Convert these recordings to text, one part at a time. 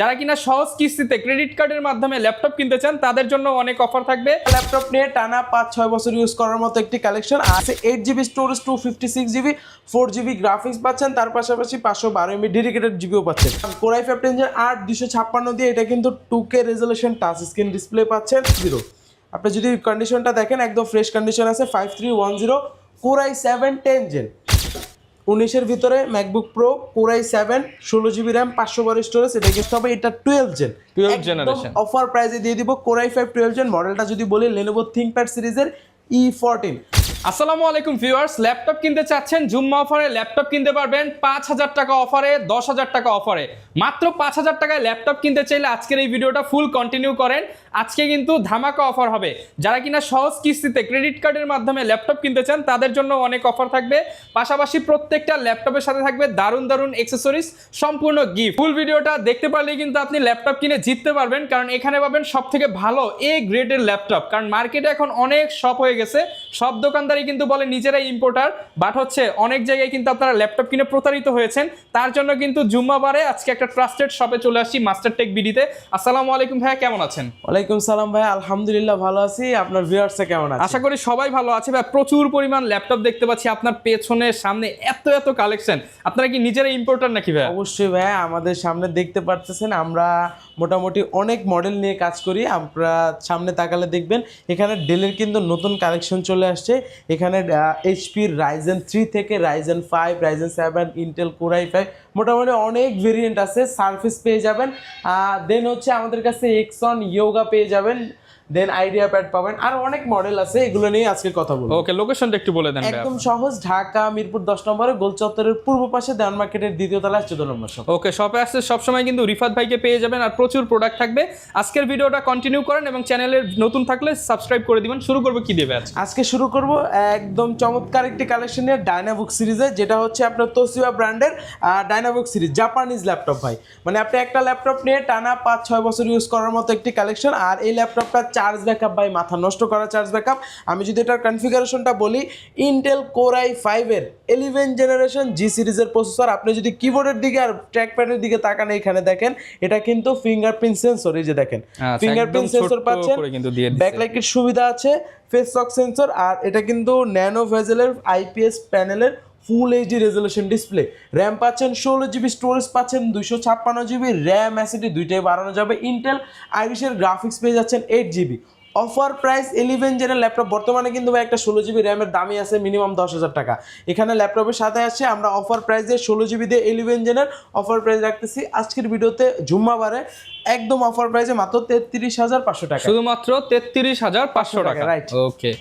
যারা কিনা সহজ কিস্তিতে ক্রেডিট কার্ডের মাধ্যমে ল্যাপটপ কিনতে চান তাদের জন্য অনেক অফার থাকবে। ল্যাপটপ নিয়ে টানা 5-6 বছর ইউজ করার মতো একটি কালেকশন আছে। 8GB storage, 256GB, 4GB graphics পাচ্ছেন, তার পাশাপাশি 512MB ডেডিকেটেড জিবিও পাচ্ছেন। Core i5 Tensor 8 256 দিয়ে এটা কিন্তু 2K resolution touch screen display পাচ্ছেন। আপনি যদি কন্ডিশনটা দেখেন একদম ফ্রেশ কন্ডিশন আছে। 5310 Core i7 10 Gen 19-এর ভিতরে MacBook pro Core i7 16GB RAM 512 storage. এটা কিন্তু হবে এটা 12 Gen 12 জেনারেশন অফার প্রাইসে দিয়ে দিব। Core i5 12 Gen মডেলটা যদি বলি Lenovo ThinkPad সিরিজের E14। আসসালামু আলাইকুম ভিউয়ার্স, ল্যাপটপ কিনতে চাচ্ছেন জুম্মা অফারে ল্যাপটপ কিনতে পারবেন 5000 টাকা অফারে, 10000 টাকা অফারে। মাত্র 5000 টাকায় ল্যাপটপ কিনতে চাইলে আজকের এই ভিডিওটা ফুল কন্টিনিউ করেন। আজকে কিন্তু ধামাকা অফার হবে। যারা কিনা সহজ কিস্তিতে ক্রেডিট কার্ডের মাধ্যমে ল্যাপটপ কিনতে চান তাদের জন্য অনেক অফার থাকবে। পাশাপাশি প্রত্যেকটা ল্যাপটপের সাথে থাকবে দারুণ দারুণ অ্যাকসেসরিজ, সম্পূর্ণ গিফট। ফুল ভিডিওটা দেখতে পারলেই কিন্তু আপনি ল্যাপটপ কিনে জিততে পারবেন, কারণ এখানে পাবেন সবথেকে ভালো এ গ্রেডের ল্যাপটপ। কারণ মার্কেটে এখন অনেক শপ হয়ে গেছে, সব দোকানদারই কিন্তু বলে নিজেরাই ইম্পোর্টার, বাট হচ্ছে অনেক জায়গায় কিন্তু আপনারা ল্যাপটপ কিনে প্রতারিত হয়েছেন। তার জন্য কিন্তু জুম্মাবারে আজকে একটা ট্রাস্টেড শপে চলে আসছি, মাস্টার টেক বিডিতে। আসসালামু আলাইকুম ভাইয়া, কেমন আছেন? ওয়ালাইকুম সালাম ভাই, আলহামদুলিল্লাহ ভালো আছি। আপনার ভিউয়ার্সে কেমন আছে? আশা করি সবাই ভালো আছে ভাই। প্রচুর পরিমাণ ল্যাপটপ দেখতে পাচ্ছি আপনার পেছনে, সামনে এত এত কালেকশন। আপনারা কি নিজেরাই ইম্পোর্টার নাকি ভাই? অবশ্যই ভাই, আমাদের সামনে দেখতে পারতেছেন আমরা মোটামুটি অনেক মডেল নিয়ে কাজ করি। আপনারা সামনে তাকালে দেখবেন এখানে ডেলের কিন্তু নতুন কালেকশন চলে আসছে। এখানে এইচপির Ryzen 3 থেকে Ryzen 5, Ryzen 7, Intel Core i5 মোটামুটি অনেক ভেরিয়েন্ট আছে। সারফেস পেয়ে যাবেন, দেন হচ্ছে আমাদের কাছে এক্সন ইয়োগা পেয়ে যাবেন, দেন আইডিয়া প্যাড পাবেন, আর অনেক মডেল আছে। এগুলো নিয়ে আজকে কথা বলবো। ওকে, লোকেশনটা একটু বলে দেন। একদম সহজ, ঢাকা মিরপুর 10 নম্বরে গোল চত্বরের পূর্ব পাশে দেওয়ান মার্কেটের দ্বিতীয় তলায় 14 নম্বর শপ। ওকে, শপে আসতে সবসময় কিন্তু রিফাত ভাইকে পেয়ে যাবেন, আর প্রচুর প্রোডাক্ট থাকবে। আজকের ভিডিওটা কন্টিনিউ করেন এবং চ্যানেলের নতুন থাকলে সাবস্ক্রাইব করে দিবেন। শুরু করবো কি দেবে আজকে শুরু করব একদম চমৎকার একটি কালেকশন নিয়ে, ডায়নাবুক সিরিজে, যেটা হচ্ছে আপনার তোশিবা ব্র্যান্ডের ডায়নাবুক সিরিজ, জাপানিজ ল্যাপটপ ভাই। মানে আপনি একটা ল্যাপটপ নিয়ে টানা 5-6 বছর ইউজ করার মতো একটি কালেকশন। আর এই ল্যাপটপটা চার্জ ব্যাকআপ ভাই, মাথা নষ্ট করা চার্জ ব্যাকআপ। আমি যদি এটার কনফিগারেশনটা বলি, ইন্টেল Core i5 এর 11 জেনারেশন জি সিরিজের প্রসেসর। আপনি যদি কিবোর্ডের দিকে আর ট্র্যাকপ্যাডের দিকে তাকান, এখানে দেখেন এটা কিন্তু ফিঙ্গারপ্রিন্ট সেন্সর। এই যে দেখেন ফিঙ্গারপ্রিন্ট সেন্সর পাচ্ছেন, ব্যাকলাইটের সুবিধা আছে, ফেস লক সেন্সর, আর এটা কিন্তু ন্যানো ভেজেলের আইপিএস প্যানেলের full HD resolution display. RAM পাচ্ছেন 16GB, স্টোরেজ পাচ্ছেন 256GB, র্যাম অ্যাসিডি দুইটাই বাড়ানো যাবে। ইন্টেল আইরিশের গ্রাফিক্স পেয়ে যাচ্ছেন 8GB। অফার প্রাইস 11 জেনের ল্যাপটপ বর্তমানে কিন্তু ভাই একটা 16GB র্যামের দামই আছে মিনিমাম 10,000 টাকা। এখানে ল্যাপটপের সাথে আছে আমরা অফার প্রাইস দিয়ে 16GB দিয়ে 11 জেনের অফার প্রাইস রাখতেছি আজকের ভিডিওতে জুম্মাবারে একদম অফার প্রাইসে মাত্র 33,500 টাকা, শুধুমাত্র 33,500 টাকা। রাইট। ওকে,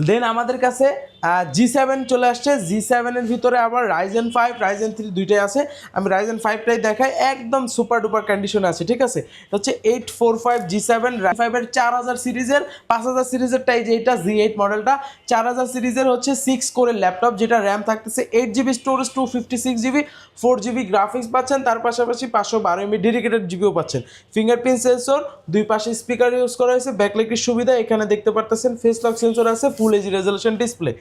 দেন আমাদের কাছে G7 চলে আসছে। G7 এর ভিতরে আবার Ryzen 5, Ryzen 3 দুইটাই আছে। আমি Ryzen 5টাই দেখাই, একদম সুপার ডুপার কন্ডিশনে আছে, ঠিক আছে। এটা হচ্ছে 845 G7 5 এর 4000 সিরিজের, 5000 সিরিজেরটাই যে এটা Z8 মডেলটা। 4000 সিরিজের হচ্ছে 6 কোরের ল্যাপটপ, যেটা র্যাম থাকতেছে 8GB, storage 256GB, 4GB graphics পাচ্ছেন, তার পাশাপাশি 512MB ডেডিকেটেড জিবিও পাচ্ছেন। ফিঙ্গারপ্রিন্ট সেন্সর, দুই পাশে স্পিকার ইউজ করা হয়েছে, ব্যাকলাইটের সুবিধা এখানে দেখতে পারতেছেন, ফেস লক সেন্সর আছে, full HD resolution display,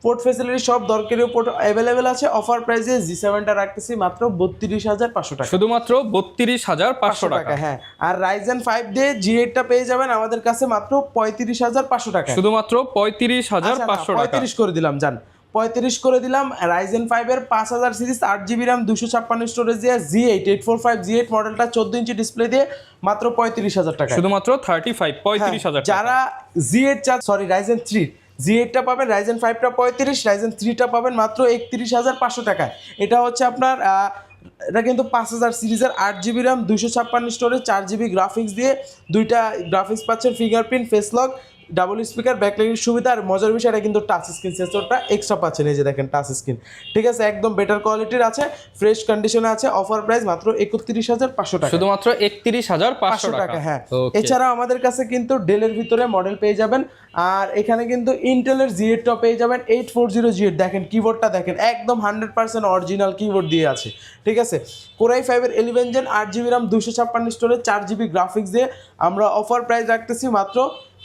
port facility সব দরকারি পোর্ট অ্যাভেলেবেল আছে। অফার প্রাইসে G7টা রাখতেছি মাত্র 32,500 টাকা, শুধুমাত্র 32,500 টাকা। হ্যাঁ, আর Ryzen 5 দিয়ে G8টা পেয়ে যাবেন আমাদের কাছে মাত্র 35,500 টাকা, শুধুমাত্র 35,500 টাকা। 35 করে দিলাম, জান 35 করে দিলাম। Ryzen 5 এর 5000 সিরিজ, 8GB র্যাম, 256 স্টোরেজ দিয়ে Z8 845 Z8 মডেলটা 14 ইঞ্চি ডিসপ্লে দিয়ে মাত্র 35,000 টাকা, শুধুমাত্র 35,000 টাকা। যারা Z8 Ryzen 3 Z8টা পাবেন, Ryzen 5টা 35, Ryzen 3টা পাবেন মাত্র 31,500 টাকায়। এটা হচ্ছে আপনার এটা কিন্তু 5000 সিরিজের, 8GB RAM, 256 storage, 4GB graphics দিয়ে, দুইটা গ্রাফিক্স পাচ্ছেন, fingerprint, face lock, double speaker, ব্যাকলাইটের সুবিধা। আর মজার বিষয়, এটা কিন্তু টাচ স্ক্রিন সেন্সরটা এক্সট্রা পাচ্ছেন, এই যে দেখেন টাচ স্ক্রিন, ঠিক আছে, একদম বেটার কোয়ালিটির আছে, ফ্রেশ কন্ডিশনে আছে। অফার প্রাইস মাত্র 31,500 টাকা, শুধুমাত্র 31,500 টাকা। হ্যাঁ, এছাড়াও আমাদের কাছে কিন্তু ডেলের ভিতরে মডেল পেয়ে যাবেন। আর এখানে কিন্তু ইন্টেলের Z8টা পেয়ে যাবেন 840 Z8। দেখেন কিবোর্ডটা দেখেন, একদম 100% অরিজিনাল কিবোর্ড দিয়ে আছে, ঠিক আছে। Core i5 এর 11 gen, 8GB RAM, 256 storage, 4GB graphics দিয়ে আমরা অফার প্রাইস রাখতেছি মাত্র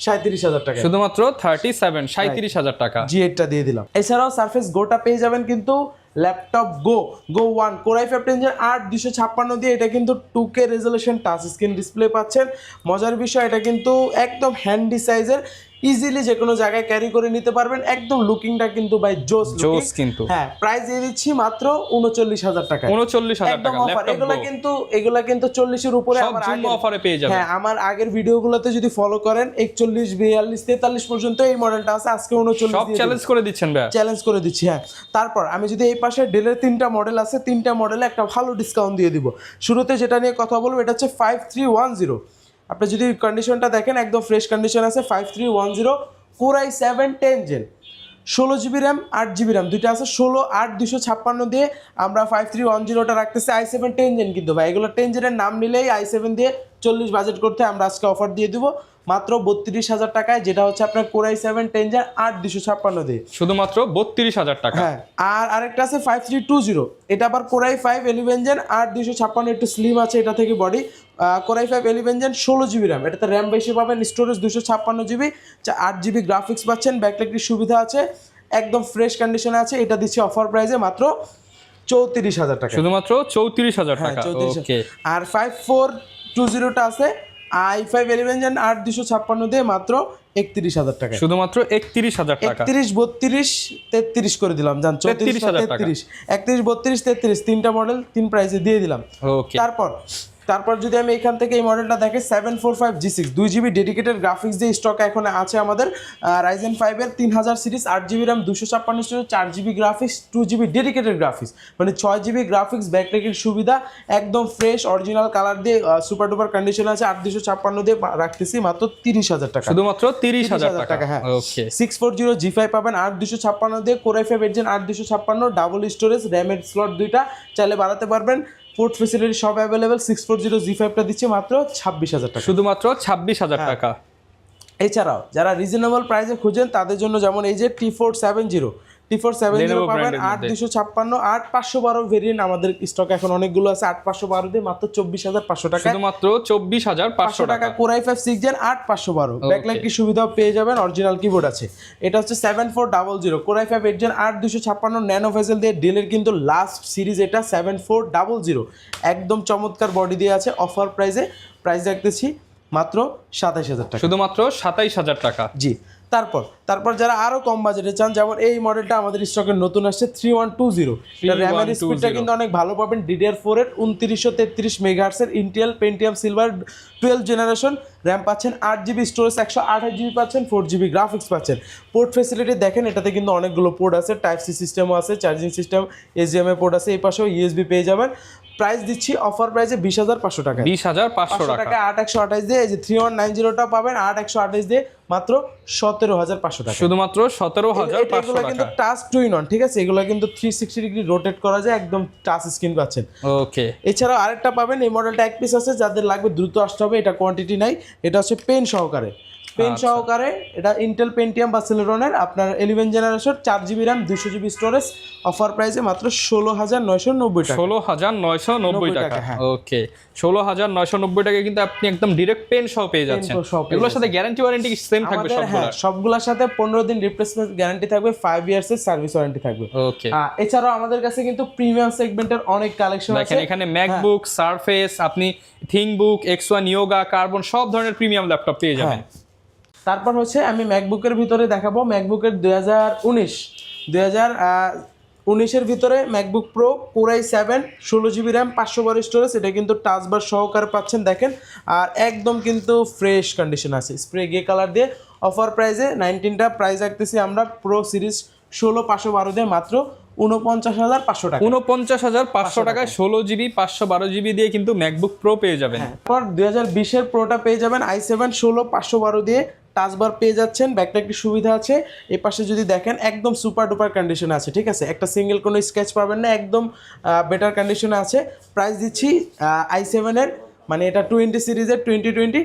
37,000 টাকা, শুধুমাত্র 37,000 টাকা। G8টা দিয়ে দিলাম। এছাড়াও সারফেস গোটা পেয়ে যাবেন কিন্তু ল্যাপটপ গো 1 Core i5 10 8256 দিয়ে, এটা কিন্তু 2K resolution touch screen display পাচ্ছেন। মজার বিষয় এটা কিন্তু একদম হ্যান্ডি সাইজের, ইজিলি যে কোনো জায়গায় ক্যারি করে নিতে পারবেন। একদম লুকিংটা কিন্তু ভাই জোস কিন্তু। হ্যাঁ, প্রাইস দিয়ে দিচ্ছি মাত্র 39,000 টাকা। 39,000 টাকা ল্যাপটপ। এগুলা কিন্তু 40 এর উপরে আমার আগের অফারে পেয়ে যাবেন। হ্যাঁ, আমার আগের ভিডিওগুলোতে যদি ফলো করেন 41 42 43 পর্যন্ত এই মডেলটা আছে। আজকে 39 সব চ্যালেঞ্জ করে দিচ্ছেন ভাই, চ্যালেঞ্জ করে দিচ্ছি। হ্যাঁ, তারপর আমি যদি এই পাশে ডেলের 3টা মডেল আছে, 3টা মডেলে একটা ভালো ডিসকাউন্ট দিয়ে দিব। শুরুতে যেটা নিয়ে কথা বলবো এটা হচ্ছে 5310। আপনি যদি কন্ডিশনটা দেখেন একদম ফ্রেশ কন্ডিশন আছে। 5310 Core i7 10 Gen, 16GB RAM 8GB RAM দুইটা আছে। 16 8 256 দিয়ে আমরা 5310টা রাখতেছি। i7 10 Gen কিন্তু ভাই, এগুলো 10 Gen এর নাম নিলেই i7 দিয়ে 40 বাজেট করতে আমরা আজকে অফার দিয়ে দিব মাত্র 32,000 টাকায়, যেটা হচ্ছে আপনার Core i7 10 Gen 8 256 দিয়ে, শুধুমাত্র 32,000 টাকা। হ্যাঁ, আর আরেকটা আছে 5320, এটা আবার Core i5 11 Gen 8 256, একটু স্লিম আছে এটা থেকে body. Core i5 11 Gen 16GB RAM, এটাতে র্যাম বেশি পাবেন, স্টোরেজ 256GB, 8GB গ্রাফিক্স পাচ্ছেন, ব্যাকলাইটের সুবিধা আছে, একদম ফ্রেশ কন্ডিশনে আছে। এটা দিচ্ছি অফার প্রাইসে মাত্র 34,000 টাকা, শুধুমাত্র 34,000 টাকা। ওকে, আর 5420টা আছে i5 11 Gen 8 256 দিয়ে মাত্র 31,000 টাকা, শুধুমাত্র 31,000 টাকা। 31 32 33 করে দিলাম, জান 33,000 টাকা। 31 32 33 তিনটা মডেল তিন প্রাইসে দিয়ে দিলাম। ওকে, তারপর যদি আমি এখান থেকে এই মডেলটা দেখে 745G6 2GB ডেডিকেটেড গ্রাফিক্স দিয়ে স্টক এখন আছে আমাদের। Ryzen 5 এর 3000 series 8GB RAM 256 storage 4GB graphics 2GB dedicated graphics, মানে 6GB গ্রাফিক্স, ব্যাকলাইটের সুবিধা, একদম ফ্রেশ অরিজিনাল কালার দিয়ে সুপার ডুপার কন্ডিশন আছে। 8 256 দিয়ে রাখতেছি মাত্র 30,000 টাকা, শুধুমাত্র 30,000 টাকা। হ্যাঁ, ওকে, 640G5 পাবেন 8 256 দিয়ে, Core i5 8 Gen 8 256, double storage, র্যামের স্লট দুইটা, চাইলে বাড়াতে পারবেন, পোর্ট ফ্যাসিলিটি সব অ্যাভেলেবেল। 640G5টা দিচ্ছে মাত্র 26,000 টাকা, শুধুমাত্র 26,000 টাকা। এছাড়াও যারা রিজনেবল প্রাইসে খুঁজেন তাদের জন্য যেমন এই যে T470 পাবেন 8 256 8 512 ভেরিয়েন্ট আমাদের স্টক এখন অনেকগুলো আছে। 8 512 দিয়ে মাত্র 24,500 টাকা, শুধুমাত্র 24,500 টাকা। Core i5 6 Gen 8 512, ব্যাকলাইট কি সুবিধাও পেয়ে যাবেন, অরিজিনাল কিবোর্ড আছে। এটা হচ্ছে 7400 Core i5 8 Gen 8 256 nano bezel দিয়ে, ডেলের কিন্তু লাস্ট সিরিজ এটা 7400, একদম চমৎকার বডি দিয়ে আছে। অফার প্রাইস রাখতেছি মাত্র 27,000 টাকা, শুধুমাত্র 27,000 টাকা। জি। তারপর যারা আরো কম বাজেটে চান, যেমন এই মডেলটা আমাদের স্টকে নতুন আসছে 3120, র্যামের স্পিডটা কিন্তু অনেক ভালো পাবেন। DDR4 এর 2933 মেগাহার্টজের Intel Pentium Silver 12 generation, RAM পাচ্ছেন 8GB, স্টোরেজ 128GB পাচ্ছেন, 4GB গ্রাফিক্স পাচ্ছেন। পোর্ট ফ্যাসিলিটি দেখেন, এটাতে কিন্তু অনেকগুলো পোর্ট আছে, টাইপ সি সিস্টেমও আছে, চার্জিং সিস্টেম, HDMI পোর্ট আছে, এই পাশেও USB পেয়ে যাবেন। প্রাইস দিচ্ছি অফার প্রাইসে 20,500 টাকা, 20,500 টাকা। 8128 দিয়ে এই যে 3190টা পাবেন 8128 দিয়ে মাত্র 17,500 টাকা, শুধুমাত্র 17,500 এগুলো কিন্তু টাকা। টাচ টুইন অন, ঠিক আছে, এগুলো কিন্তু 360 ডিগ্রি রোটেট করা যায়, একদম টাচ স্ক্রিন পাচ্ছেন। ওকে, এছাড়াও আরেকটা পাবেন, এই মডেলটা এক পিস আছে, যাদের লাগবে দ্রুত আসতে হবে, এটা কোয়ান্টিটি নাই। এটা হচ্ছে পেন সহকারে, এটা ইন্টেল পেন্টিয়াম বা সেলেরনের আপনার 11 generation 4GB RAM 200GB storage, offer প্রাইসে মাত্র 16,990 টাকা, 16,990 টাকা। ওকে, 16,990 টাকা কিন্তু আপনি একদম ডাইরেক্ট পেন সহ পেয়ে যাচ্ছেন। এগুলোর সাথে গ্যারান্টি ওয়ারেন্টি সেম থাকবে সবগুলো? সবগুলোর সাথে 15 দিন রিপ্লেসমেন্ট গ্যারান্টি থাকবে, 5 ইয়ার্স এর সার্ভিস ওয়ারেন্টি থাকবে। ওকে, এছাড়াও আমাদের কাছে কিন্তু প্রিমিয়াম সেগমেন্টের অনেক কালেকশন আছে। দেখেন এখানে ম্যাকবুক, সারফেস, আপনি থিংবুক, X1 ইয়োগা, কার্বন সব ধরনের প্রিমিয়াম ল্যাপটপ পেয়ে যাবেন। তারপর হচ্ছে আমি ম্যাকবুকের ভিতরে দেখাবো, ম্যাকবুকের 2019 ভিতরে MacBook pro Core i7 16GB RAM 512 storage, এটা কিন্তু টাচ বার সহকারে পাচ্ছেন দেখেন, আর একদম কিন্তু ফ্রেশ কন্ডিশন আছে, স্প্রে গ্রে কালার দিয়ে। অফার প্রাইসে 19টা প্রাইস রাখতেছি আমরা প্রো সিরিজ 16 512 দিয়ে মাত্র 49,500 টাকা, 49,500 টাকায় 16GB 512GB দিয়ে কিন্তু ম্যাকবুক প্রো পেয়ে যাবেন। তারপর 2020 এর প্রোটা পেয়ে যাবেন i7 16 512 দিয়ে, টাচবার পেয়ে যাচ্ছেন, ব্যাকলাইটের সুবিধা আছে। এই পাশে যদি দেখেন একদম সুপার ডুপার কন্ডিশনে আছে, ঠিক আছে, একটা সিঙ্গেল কোনো স্ক্র্যাচ পাবেন না, একদম বেটার কন্ডিশনে আছে। প্রাইস দিচ্ছি i7 এর, মানে এটা 20 সিরিজের 2020,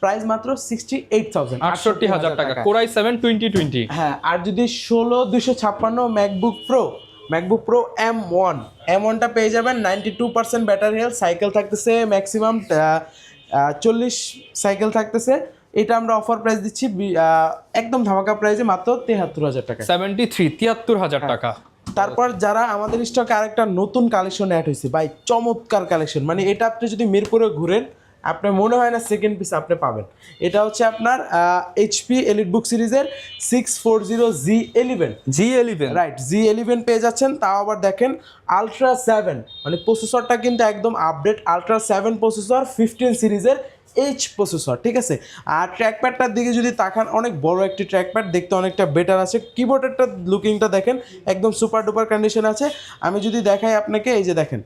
প্রাইস মাত্র 68,000 টাকা, Core i7 2020। হ্যাঁ, আর যদি 16 256 ম্যাকবুক প্রো M1টা পেয়ে যাবেন 92% ব্যাটারি হেলথ, সাইকেল থাকতেছে ম্যাক্সিমাম 40 সাইকেল থাকতেছে। এটা আমরা অফার প্রাইস দিচ্ছি একদম ধামাকা প্রাইসে মাত্র 73,000 টাকা, 73,000 টাকা। তারপর যারা আমাদের স্টকে আরেকটা নতুন কালেকশন অ্যাড হয়েছে ভাই, চমৎকার কালেকশন, মানে এটা আপনি যদি মিরপুরে ঘুরেন আপনার মনে হয় না সেকেন্ড পিস আপনি পাবেন। এটা হচ্ছে আপনার এইচপি এলিট বুক সিরিজের 640G11 রাইট, G11 পেয়ে যাচ্ছেন। তাও আবার দেখেন আলট্রা 7, মানে প্রসেসরটা কিন্তু একদম আপডেট, আলট্রা 7 প্রসেসর, 15 সিরিজের এইচ প্রসেসর, ঠিক আছে। আর ট্র্যাকপ্যাডটার দিকে যদি তাকান, অনেক বড় একটি ট্র্যাকপ্যাড, দেখতে অনেকটা বেটার আছে। কিবোর্ডেরটা লুকিংটা দেখেন একদম সুপার ডুপার কন্ডিশন আছে। আমি যদি দেখাই আপনাকে, এই যে দেখেন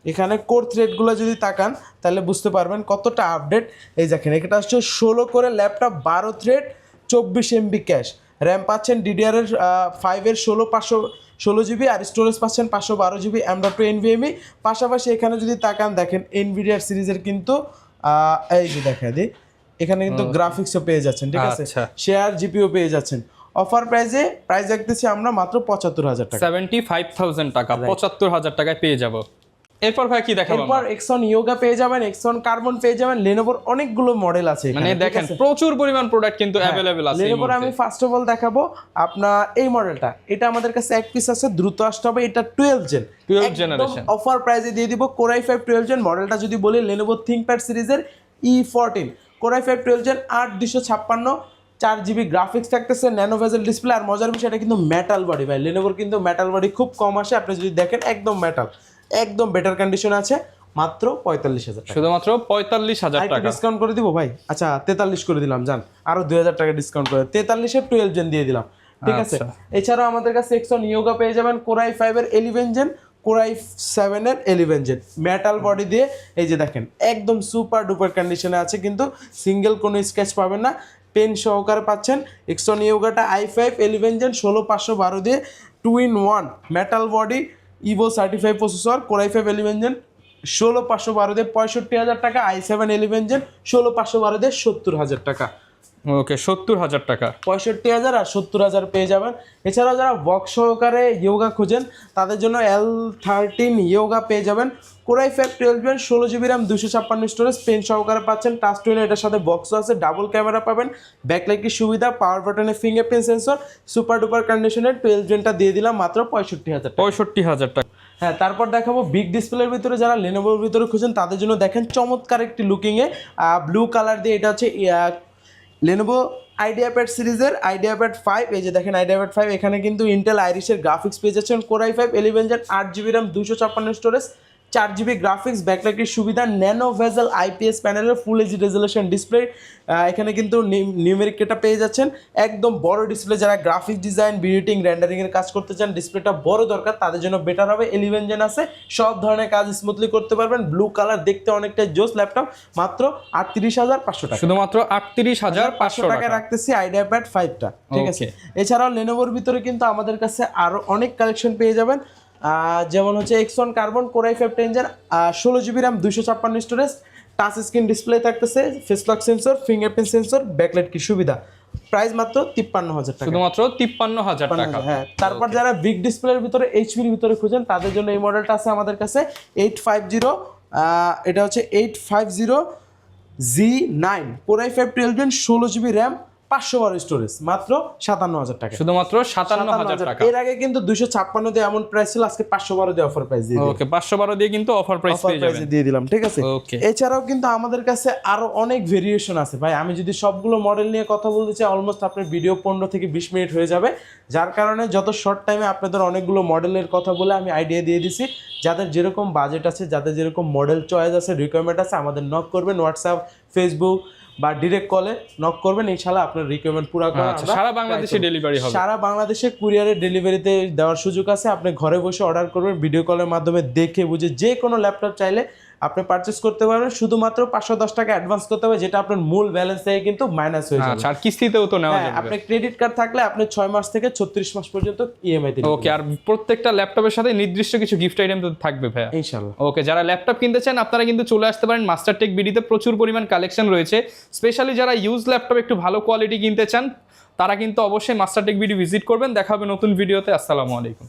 এখানে কোর থ্রেডগুলো যদি তাকান তাহলে বুঝতে পারবেন কতটা আপডেট। এই দেখেন এটা হচ্ছে 16 করে laptop, 12 thread, 24 MB cash, RAM পাচ্ছেন DDR5 এর 516GB, আর স্টোরেজ পাচ্ছেন 512GB M.2 NVMe। পাশাপাশি এখানে যদি তাকান দেখেন এনভিডিআর সিরিজের কিন্তু এই যে দেখা দিই, এখানে কিন্তু গ্রাফিক্সও পেয়ে যাচ্ছেন, ঠিক আছে, শেয়ার জিপিও পেয়ে যাচ্ছেন। অফার প্রাইস দেখতেছি আমরা মাত্র 75,000 টাকা, 75,000 টাকা, 75,000 টাকায় পেয়ে যাব। এরপর ভাই কি দেখাবো? এরপর এক্সন ইয়োগা পেয়ে যাবেন, এক্সন কার্বন পেয়ে যাবেন। লেনোভোর অনেকগুলো মডেল আছে, মানে দেখেন প্রচুর পরিমাণ প্রোডাক্ট কিন্তু अवेलेबल আছে। লেনোভোর আমি ফার্স্ট অফ অল দেখাবো আপনার এই মডেলটা, এটা আমাদের কাছে এক পিস আছে, দ্রুত আসতে হবে। এটা 12 জেনারেশন অফার প্রাইসে দিয়ে দিব। কোরাই 5 12 জেন মডেলটা যদি বলি, লেনোভো থিংকপ্যাড সিরিজের E14 Core i 5 12 gen 8256, 4GB graphics থাকতেছে, ন্যানো ভেজেল ডিসপ্লে। আর মজার বিষয় এটা কিন্তু মেটাল বডি ভাই, লেনোভোর কিন্তু মেটাল বডি খুব কম আসে, আপনি যদি দেখেন একদম মেটাল, একদম বেটার কন্ডিশন আছে, মাত্র 45,000 টাকা, শুধুমাত্র 45,000 টাকা। ডিসকাউন্ট করে দিব ভাই, আচ্ছা 43 করে দিলাম, জান আরো 2,000 টাকা ডিসকাউন্ট করে 43 এর 12 জেন দিয়ে দিলাম, ঠিক আছে। এছাড়াও আমাদের কাছে এক্সন ইয়োগা পেয়ে যাবেন, কোরাই 5 এর 11 জেন, কোরাই 7 এর 11 জেন, মেটাল বডি দিয়ে। এই যে দেখেন একদম সুপার ডুপার কন্ডিশনে আছে, কিন্তু সিঙ্গেল কোনো স্ক্র্যাচ পাবেন না, পেন সহকারে পাচ্ছেন। এক্সন ইয়োগাটা i5 11 জেন 16512 দিয়ে 2-in-1 metal body, Evo 35 processor, Core i 5 11 gen 16512 দিয়ে 65,000 টাকা, i7 11 জেন 16512 দিয়ে 70,000 টাকা। ওকে, 70,000 টাকা, 65,000 আর 70,000 পেয়ে যাবেন। এছাড়াও যারা বক্স সহকারে ইয়োগা খোঁজেন তাদের জন্য L13 ইয়োগা পেয়ে যাবেন, Core i 5 12 gen 16GB RAM, 256 storage, pen সহকারে পাচ্ছেন, টাচ টুইন, এটার সাথে বক্সও আছে, ডাবল ক্যামেরা পাবেন, ব্যাকলাইটের সুবিধা, পাওয়ার বাটনে ফিঙ্গারপ্রিন্ট সেন্সর, সুপার ডুপার কন্ডিশনের 12 জেনটা দিয়ে দিলাম মাত্র 65,000 টাকা। 65,000 টাকা। হ্যাঁ, তারপর দেখাবো বিগ ডিসপ্লের ভিতরে যারা লেনোভোর ভিতরে খুঁজেন তাদের জন্য দেখেন চমৎকার একটি লুকিংয়ে ব্লু কালার দিয়ে, এটা হচ্ছে লেনোভো আইডিয়াপ্যাড সিরিজের আইডিয়াপ্যাড 5। এই যে দেখেন আইডিয়াপ্যাড 5, এখানে কিন্তু ইন্টেল আইরিশের গ্রাফিক্স পেয়ে যাচ্ছেন, core i 5 11 gen 8GB RAM, 256 storage, 4GB graphics, ব্যাকলাইটের সুবিধা, ন্যানো ভেজেল IPS প্যানেলের ফুল এইচডি রেজলিউশন ডিসপ্লে। এখানে কিন্তু নিউমেরিক এটা পেয়ে যাচ্ছেন, একদম বড় ডিসপ্লে। যারা গ্রাফিক ডিজাইন, এডিটিং, রেন্ডারিং এর কাজ করতে চান, ডিসপ্লেটা বড় দরকার, তাদের জন্য বেটার হবে। 11 জেন আছে, সব ধরনের কাজ স্মুথলি করতে পারবেন। ব্লু কালার, দেখতে অনেকটা জোস ল্যাপটপ, মাত্র 38,500 টাকা, শুধুমাত্র 38,500 টাকা রাখতেছি আইডিয়াপ্যাড 5টা, ঠিক আছে। এছাড়াও লেনোভোর ভিতরে কিন্তু আমাদের কাছে আরো অনেক কালেকশন পেয়ে যাবেন, যেমন হচ্ছে X one carbon, core i 5 10 gen 16GB RAM, 256 storage, touch screen display থাকতেছে, face lock sensor, fingerprint sensor, backlight কি সুবিধা। প্রাইস মাত্র 53,000 টাকা, শুধুমাত্র 53,000 টাকা। হ্যাঁ, তারপর যারা বিগ ডিসপ্লের ভিতরে এইচপির ভিতরে খুঁজেন তাদের জন্য এই মডেলটা আছে আমাদের কাছে 850, এটা হচ্ছে 850G9, core i 5 12 gen 16GB RAM, 512 storage, মাত্র 57,000 টাকা, শুধুমাত্র 57,000 টাকা। এর আগে কিন্তু 256 দিয়ে এমন প্রাইস ছিল, আজকে 512 দিয়ে অফার প্রাইস দিয়ে দিলাম। ওকে, 512 দিয়ে কিন্তু অফার প্রাইস পেয়ে যাবেন, দিয়ে দিলাম, ঠিক আছে। ওকে, এছাড়াও কিন্তু আমাদের কাছে আরো অনেক ভেরিয়েশন আছে ভাই, আমি যদি সবগুলো মডেল নিয়ে কথা বলতে চাই অলমোস্ট আপনার ভিডিও 15 থেকে 20 মিনিট হয়ে যাবে, যার কারণে যত শর্ট টাইমে আপনাদের অনেকগুলো মডেলের কথা বলে আমি আইডিয়া দিয়ে দিছি। যাদের যেরকম বাজেট আছে, যাদের যেরকম মডেল চয়েস আছে, রিকোয়ারমেন্ট আছে, আমাদের নক করবেন, হোয়াটসঅ্যাপ, ফেসবুক বা ডিরেক্ট কলে নক করবেন, ইনশাআল্লাহ আপনার রিকোয়ারমেন্ট পুরো করা আমরা সারা বাংলাদেশে ডেলিভারি হবে। সারা বাংলাদেশে কুরিয়ারের ডেলিভারিতে দেওয়ার সুযোগ আছে, আপনি ঘরে বসে অর্ডার করবেন, ভিডিও কলের মাধ্যমে দেখে বুঝে যে কোনো ল্যাপটপ চাইলে আপনি পারচেজ করতে পারবেন। শুধুমাত্র 510 টাকা অ্যাডভান্স করতে হবে, যেটা আপনার মূল ব্যালেন্স থেকে কিন্তু মাইনাস হয়ে যাবে। আচ্ছা, আর কিস্তিতেও তো নেওয়া যাবে। আপনি ক্রেডিট কার্ড থাকলে আপনি 6 মাস থেকে 36 মাস পর্যন্ত ইএমআই তে। ওকে, আর প্রত্যেকটা ল্যাপটপের সাথে নির্দিষ্ট কিছু গিফট আইটেম তো থাকবে ভাইয়া, ইনশাআল্লাহ। ওকে, যারা ল্যাপটপ কিনতে চান আপনারা কিন্তু চলে আসতে পারেন মাস্টারটেক বিডিতে, প্রচুর পরিমাণ কালেকশন রয়েছে। স্পেশালি যারা ইউজ ল্যাপটপ একটু ভালো কোয়ালিটি কিনতে চান তারা কিন্তু অবশ্যই মাস্টারটেক বিডি ভিজিট করবেন। দেখা হবে নতুন ভিডিওতে। আসসালামু আলাইকুম।